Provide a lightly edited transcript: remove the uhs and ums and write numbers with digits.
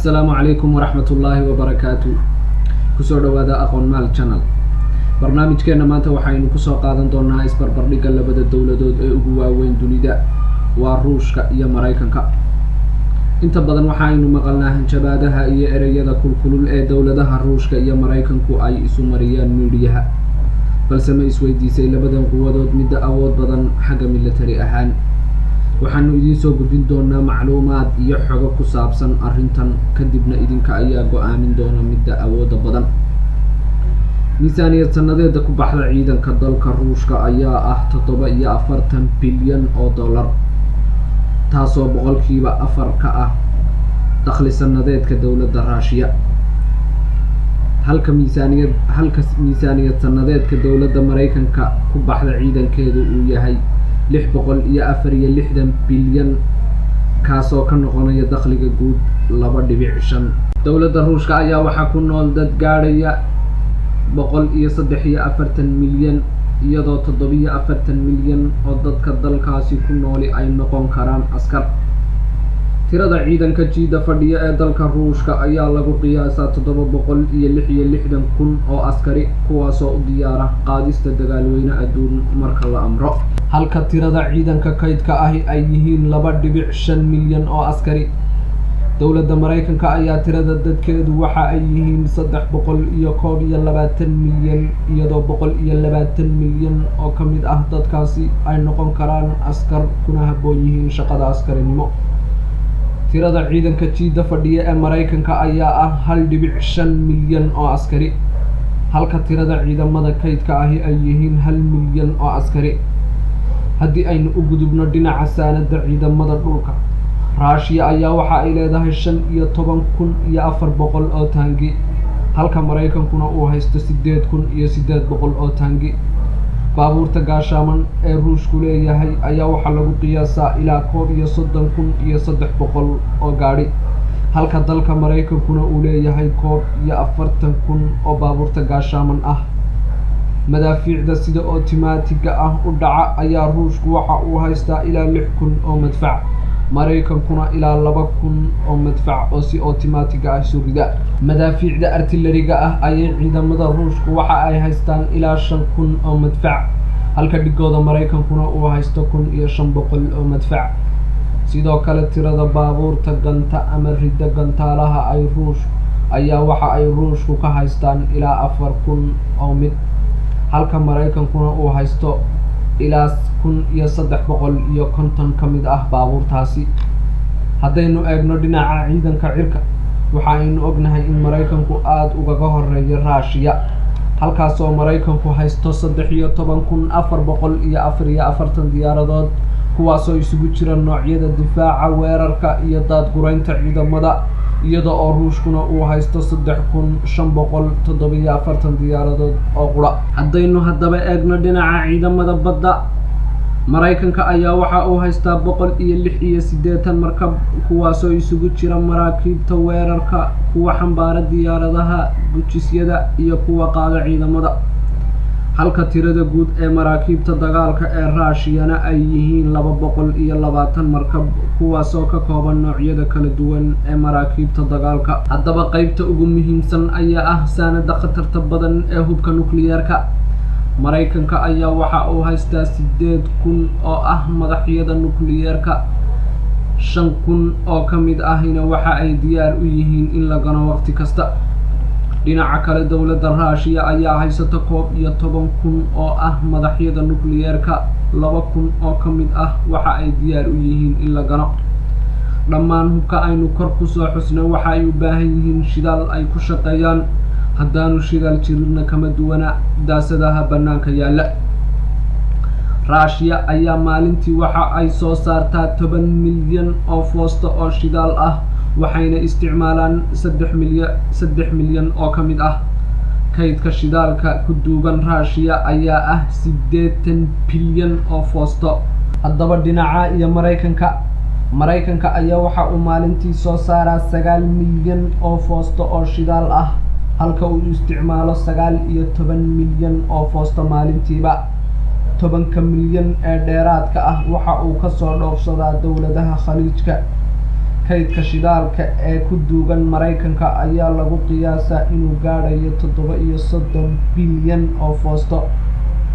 السلام عليكم ورحمة الله وبركاته. كسر هذا أقون مال channel. برنامج كنا ما توحين كسر قادم دورنا إسبر برنيك اللي بدأ الدولة دود أجوا وين دنيا وروش كأي مرايكن كا. أنت بدن وحين مقالناه شبادها أي أريدا كل الدولة ده روش كأي مرايكن كو أي سومريان ميديها. بل سما إسويدي سي لبدن قوة دود مدة أود بدن حاجة ملتري أهان. waxaanu idin soo gudbin doonaa macluumaad iyo xogo ku saabsan arrintan kadibna idinka ayaa go'aamin doona midda awooda badan. miisaaniyad sanadeeda ku baxda ciidanka dalka Ruushka ayaa ah 47 bilyan oo dollar, taasoo boqolkiiba 4 ka ah dakhli sanadeedka dowladda Ruushka. halka miisaaniyad sanadeedka dowladda Mareykanka ku baxda ciidankeedu uu yahay 664 bilyan, kaasoo ka noqonaya dakhliga guud 2.5. dowladda Ruushka ayaa waxaa ku nool dad gaadhaya 143 milyan, iyadoo 47 milyan oo dadka dalkaasi ku nooli ay noqon karaan askar. tirada ciidanka jiida fadhiya ee dalka Ruushka ayaa lagu qiyaasaa 766 kun oo askari, kuwaasoo u diyaara qaadista dagaalweyne adduun marka la amro. halka tirada ciidanka kaydka ahi ay yihiin 2.5 milyan oo askari. dowladda Mareykanka ayaa tirada dadkeedu waxa ay yihiin 321 milyan, iyadoo 120 milyan oo ka mid ah dadkaasi ay noqon karaan askar kuna habboon yihiin shaqada askarinimo. tirada ciidanka jiida fadhiya ee Mareykanka ayaa ah 1.5 milyan oo askari, halka tirada ciidamada kaydka ahi ay yihiin 1 milyan oo askari. haddii aynu u gudubno dhinaca saanada ciidamada dhulka, Ruushka ayaa waxa ay leedahay 15,400 oo taangi, halka Mareykankuna uu haysto 8,800 oo taangi. baabuurta gaashaaman ee Ruushku leeyahay ayaa waxaa lagu qiyaasaa ilaa 31,300 oo gaadhi, halka dalka Mareykankuna uu leeyahay 40,000 oo baabuurta gaashaaman ah. madaafiicda sida otomaatiga ah u dhaca ayaa Ruushku waxa uu haystaa ilaa 6,000 oo madfac, Mareykankuna ilaa 2,000 oo madfac oo si otomaatiga ah isu rida. madaafiicda artilleriga ah ayay ciidamada Ruushku waxa ay haystaan ilaa 5,000 oo madfac, halka dhigooda Mareykankuna uu haysto 1,500 oo madfac. sidoo kale tirada baabuurta ganta ama ridda gantaalaha ayaa waxa ay Ruushku ka haystaan ilaa 4,000 oo mid, halka Mareykankuna uu haysto ilaa 1,350 ka mid ah baabuurtaasi. haddaynu eegno dhinaca ciidanka cirka, waxaaynu ognahay in Mareykanku aad ugaga horeeyo Ruushka, halkaasoo Mareykanku haysto 13,444 diyaaradood, kuwaasoo isugu jira noocyada difaaca, weerarka iyo daadguraynta ciidamada, iyada oo Ruushkuna uu haysto 3,547 diyaaradood oo qura. haddaynu haddaba eegno dhinaca ciidamada badda, Mareykanka ayaa waxa uu haystaa 186 markab, kuwaasoo isugu jira maraakiibta weerarka, kuwa xambaara diyaaradaha gujisyada iyo kuwa qaada ciidamada. halka tirada guud ee maraakiibta dagaalka ee Ruushkana ay yihiin 220 markab, kuwaasoo ka kooban noocyada kala duwan ee maraakiibta dagaalka. haddaba qaybta ugu muhiimsan ayaa ah saanada khatarta badan ee hubka nukliyeerka. Mareykanka ayaa waxa uu haystaa 8,000 oo ah madaxyada nukliyeerka, 5,000 oo ka mid ahina waxa ay diyaar u yihiin in la gano waqti kasta. dhinaca kale, dowladda Ruushka ayaa haysata 11,000 oo ah madaxyada nukliyeerka, 2,000 oo ka mid ah waxa ay diyaar u yihiin in la gano. dhammaan hubka aynu kor ku soo xusnay waxa ay u baahan yihiin shidaal ay ku shaqeeyaan, haddaanu shidaal jirinna kama duwana daasadaha bannaanka yaalla. Ruushka ayaa maalintii waxa ay soo saartaa 10 milyan oo foosto oo shidaal ah, waxayna isticmaalaan 3 milyan oo ka mid ah. kaydka shidaalka ku duugan Ruushka ayaa ah 80 bilyan oo foosto. haddaba dhinaca iyo Mareykanka ayaa waxa uu maalintii soo saaraa 9 milyan oo foosto oo shidaal ah, halka uu isticmaalo 19 milyan oo foosto maalintiiba. 10 milyan ee dheeraadka ah waxa uu ka soo dhoofsadaa dowladaha Khaliijka, kaydka shidaalka ee ku duugan Maraykanka ayaa lagu qiyaasaa inuu gaadhayo 37 bilyan oo foosto.